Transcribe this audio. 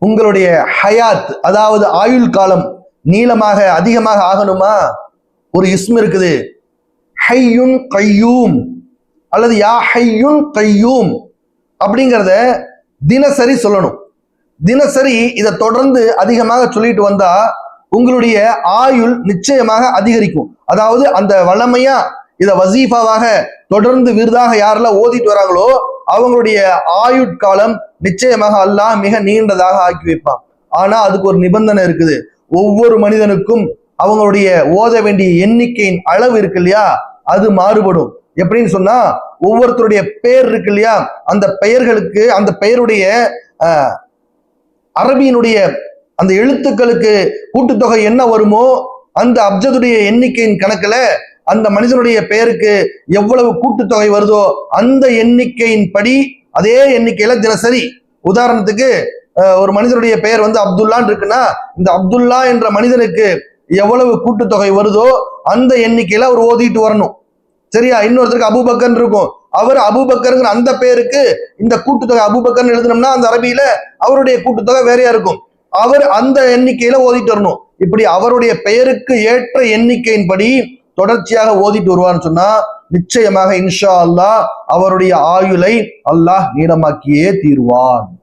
உங்களுடைய ஹயாத் அதாவது ஆயுள் காலம் நீளமாக அதிகமாக ஆகணுமா? ஒரு இஸ்ம் இருக்குது, ஹையுன் கையூம் அல்லது யா ஹையுன் கையூம் அப்படிங்கிறத தினசரி சொல்லணும். தினசரி இதை தொடர்ந்து அதிகமாக சொல்லிட்டு வந்தா உங்களுடைய ஆயுள் நிச்சயமாக அதிகரிக்கும். அதாவது அந்த வளமையா இதை வசீஃபாவாக தொடர்ந்து விருதாக யாரெல்லாம் ஓதிட்டு வராங்களோ அவங்களுடைய ஆயுட்காலம் நிச்சயமாக அல்லாஹ் மிக நீண்டதாக ஆக்கி வைப்பான். ஆனா அதுக்கு ஒரு நிபந்தனை இருக்குது. ஒவ்வொரு மனிதனுக்கும் அவங்களுடைய ஓத வேண்டிய எண்ணிக்கையின் அளவு இருக்கு இல்லையா, அது மாறுபடும். எப்படின்னு சொன்னா, ஒவ்வொருத்தருடைய பெயர் இருக்கு இல்லையா, அந்த பெயர்களுக்கு அந்த பெயருடைய அரபியினுடைய அந்த எழுத்துக்களுக்கு கூட்டுத்தொகை என்ன வருமோ அந்த அப்ஜதுடைய எண்ணிக்கையின் கணக்குல அந்த மனிதனுடைய பெயருக்கு எவ்வளவு கூட்டுத்தொகை வருதோ அந்த எண்ணிக்கையின் படி அதே எண்ணிக்கையில தினசரி, உதாரணத்துக்கு ஒரு மனிதனுடைய பெயர் வந்து அப்துல்லான்னு இருக்குன்னா இந்த அப்துல்லா என்ற மனிதனுக்கு எவ்வளவு கூட்டுத்தொகை வருதோ அந்த எண்ணிக்கையில அவர் ஓதிட்டு வரணும். சரியா? இன்னொருத்தருக்கு அபூபக்கர் இருக்கும், அவர் அபூபக்கருங்கிற அந்த பெயருக்கு இந்த கூட்டுத்தொகை அபூபக்கர் எழுதணும்னா அந்த அரபியில அவருடைய கூட்டுத்தொகை வேறையா இருக்கும், அவர் அந்த எண்ணிக்கையில ஓதிட்டு வரணும். இப்படி அவருடைய பெயருக்கு ஏற்ற எண்ணிக்கையின்படி தொடர்ச்சியாக ஓதிட்டு வருவான்னு சொன்னா நிச்சயமாக இன்ஷா அல்லாஹ் அவருடைய ஆயுளை அல்லாஹ் நீளமாக்கியே தீர்வான்.